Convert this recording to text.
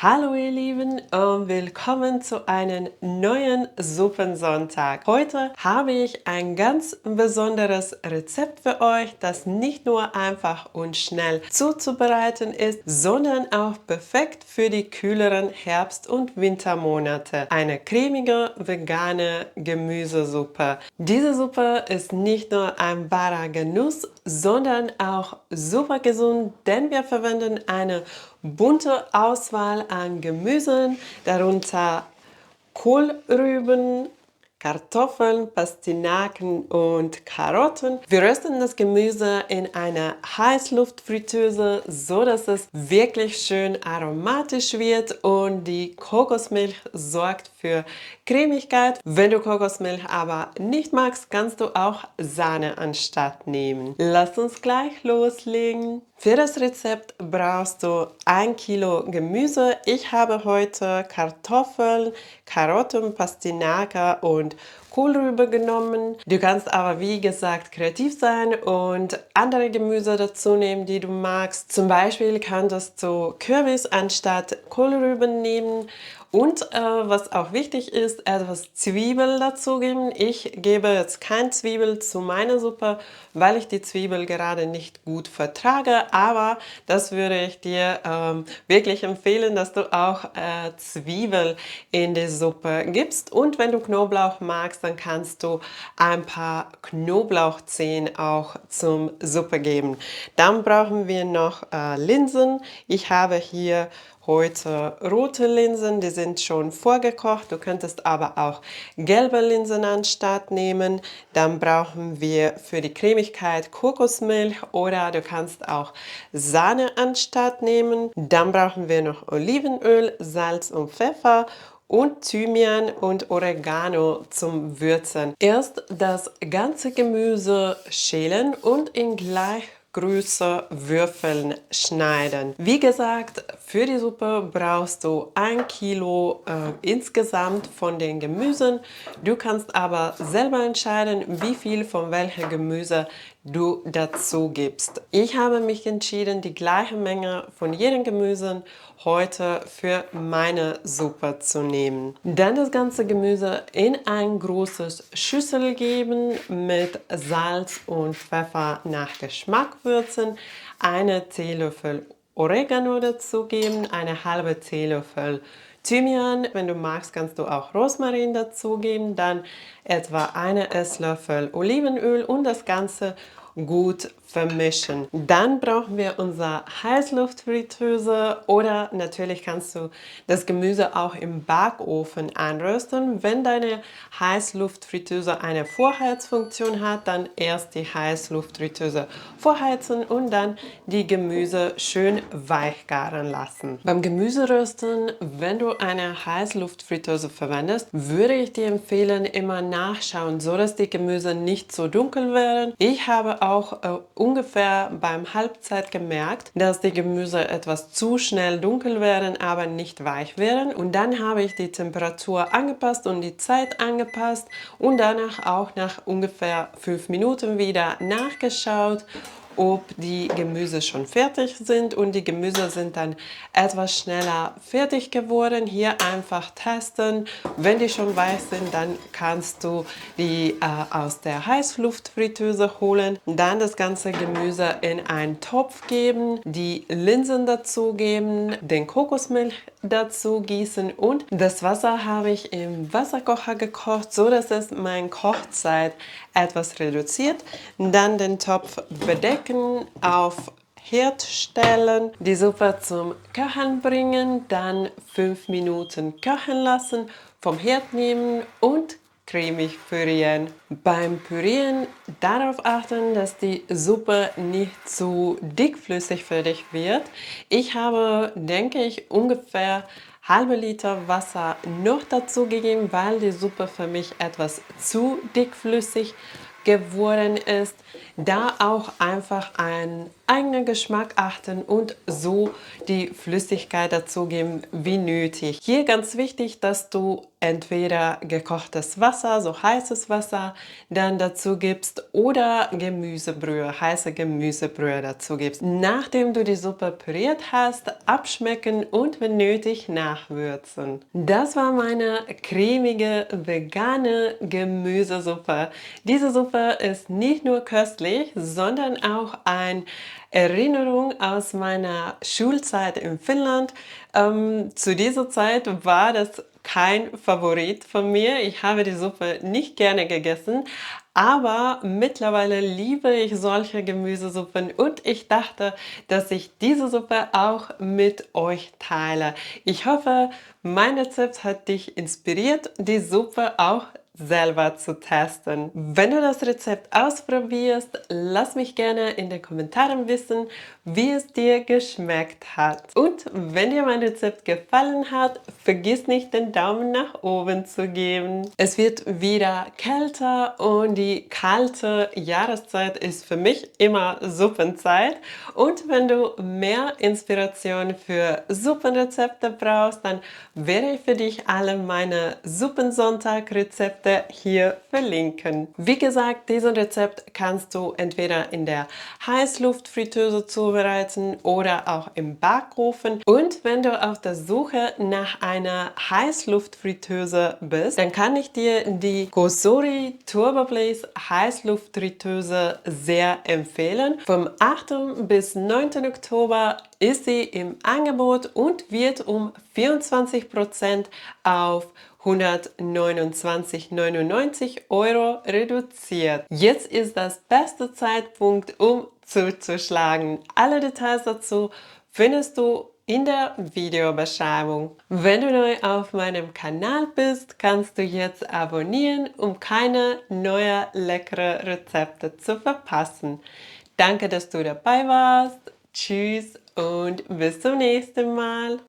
Hallo ihr Lieben und willkommen zu einem neuen Suppensonntag. Heute habe ich ein ganz besonderes Rezept für euch, das nicht nur einfach und schnell zuzubereiten ist, sondern auch perfekt für die kühleren Herbst- und Wintermonate. Eine cremige vegane Gemüsesuppe. Diese Suppe ist nicht nur ein wahrer Genuss, sondern auch super gesund, denn wir verwenden eine bunte Auswahl an Gemüsen, darunter Kohlrüben, Kartoffeln, Pastinaken und Karotten. Wir rösten das Gemüse in einer Heißluftfritteuse, so dass es wirklich schön aromatisch wird und die Kokosmilch sorgt für Cremigkeit. Wenn du Kokosmilch aber nicht magst, kannst du auch Sahne anstatt nehmen. Lass uns gleich loslegen. Für das Rezept brauchst du 1 Kilo Gemüse. Ich habe heute Kartoffeln, Karotten, Pastinake und Kohlrübe genommen. Du kannst aber wie gesagt kreativ sein und andere Gemüse dazu nehmen, die du magst. Zum Beispiel kannst du Kürbis anstatt Kohlrüben nehmen. Und was auch wichtig ist, etwas Zwiebel dazugeben. Ich gebe jetzt kein Zwiebel zu meiner Suppe, weil ich die Zwiebel gerade nicht gut vertrage. Aber das würde ich dir wirklich empfehlen, dass du auch Zwiebel in die Suppe gibst. Und wenn du Knoblauch magst, dann kannst du ein paar Knoblauchzehen auch zum Suppe geben. Dann brauchen wir noch Linsen. Ich habe hier heute rote Linsen, die sind schon vorgekocht. Du könntest aber auch gelbe Linsen anstatt nehmen. Dann brauchen wir für die Cremigkeit Kokosmilch oder du kannst auch Sahne anstatt nehmen. Dann brauchen wir noch Olivenöl, Salz und Pfeffer und Thymian und Oregano zum Würzen. Erst das ganze Gemüse schälen und in gleich Größe Würfeln schneiden. Wie gesagt, für die Suppe brauchst du 1 Kilo insgesamt von den Gemüsen. Du kannst aber selber entscheiden, wie viel von welchem Gemüse du dazu gibst. Ich habe mich entschieden, die gleiche Menge von jedem Gemüse heute für meine Suppe zu nehmen. Dann das ganze Gemüse in ein großes Schüssel geben, mit Salz und Pfeffer nach Geschmack würzen, eine Teelöffel Oregano dazugeben, eine halbe Teelöffel Thymian. Wenn du magst, kannst du auch Rosmarin dazugeben, dann etwa eine Esslöffel Olivenöl und das Ganze gut vermischen. Dann brauchen wir unsere Heißluftfritteuse oder natürlich kannst du das Gemüse auch im Backofen anrösten. Wenn deine Heißluftfritteuse eine Vorheizfunktion hat, dann erst die Heißluftfritteuse vorheizen und dann die Gemüse schön weich garen lassen. Beim Gemüserösten, wenn du eine Heißluftfritteuse verwendest, würde ich dir empfehlen, immer nachschauen, so dass die Gemüse nicht so dunkel werden. Ich habe auch ungefähr beim Halbzeit gemerkt, dass die Gemüse etwas zu schnell dunkel werden, aber nicht weich werden. Und dann habe ich die Temperatur angepasst und die Zeit angepasst und danach auch nach ungefähr 5 Minuten wieder nachgeschaut, ob die Gemüse schon fertig sind, und die Gemüse sind dann etwas schneller fertig geworden. Hier einfach testen. Wenn die schon weich sind, dann kannst du die aus der Heißluftfritteuse holen. Dann das ganze Gemüse in einen Topf geben, die Linsen dazugeben, den Kokosmilch dazu gießen und das Wasser habe ich im Wasserkocher gekocht, so dass es meine Kochzeit etwas reduziert. Dann den Topf bedecken, auf Herd stellen, die Suppe zum Köcheln bringen, dann 5 Minuten köcheln lassen, vom Herd nehmen und cremig pürieren. Beim Pürieren darauf achten, dass die Suppe nicht zu dickflüssig für dich wird. Ich habe, denke ich, ungefähr halbe Liter Wasser noch dazu gegeben, weil die Suppe für mich etwas zu dickflüssig geworden ist. Da auch einfach ein eigenen Geschmack achten und so die Flüssigkeit dazugeben wie nötig. Hier ganz wichtig, dass du entweder gekochtes Wasser, so heißes Wasser, dann dazu gibst oder Gemüsebrühe, heiße Gemüsebrühe dazu gibst. Nachdem du die Suppe püriert hast, abschmecken und wenn nötig nachwürzen. Das war meine cremige vegane Gemüsesuppe. Diese Suppe ist nicht nur köstlich, sondern auch eine Erinnerung aus meiner Schulzeit in Finnland. Zu dieser Zeit war das kein Favorit von mir. Ich habe die Suppe nicht gerne gegessen, aber mittlerweile liebe ich solche Gemüsesuppen und ich dachte, dass ich diese Suppe auch mit euch teile. Ich hoffe, mein Rezept hat dich inspiriert, die Suppe auch selber zu testen. Wenn du das Rezept ausprobierst, lass mich gerne in den Kommentaren wissen, wie es dir geschmeckt hat. Und wenn dir mein Rezept gefallen hat, vergiss nicht den Daumen nach oben zu geben. Es wird wieder kälter und die kalte Jahreszeit ist für mich immer Suppenzeit. Und wenn du mehr Inspiration für Suppenrezepte brauchst, dann werde ich für dich alle meine Suppensonntag-Rezepte hier verlinken. Wie gesagt, diesen Rezept kannst du entweder in der Heißluftfritteuse zubereiten oder auch im Backofen. Und wenn du auf der Suche nach einer Heißluftfritteuse bist, dann kann ich dir die Cosori Turbo Blaze Heißluftfritteuse sehr empfehlen. Vom 8. bis 9. Oktober ist sie im Angebot und wird um 24% auf 129,99 € reduziert. Jetzt ist das beste Zeitpunkt, um zuzuschlagen. Alle Details dazu findest du in der Videobeschreibung. Wenn du neu auf meinem Kanal bist, kannst du jetzt abonnieren, um keine neuen leckeren Rezepte zu verpassen. Danke, dass du dabei warst. Tschüss und bis zum nächsten Mal.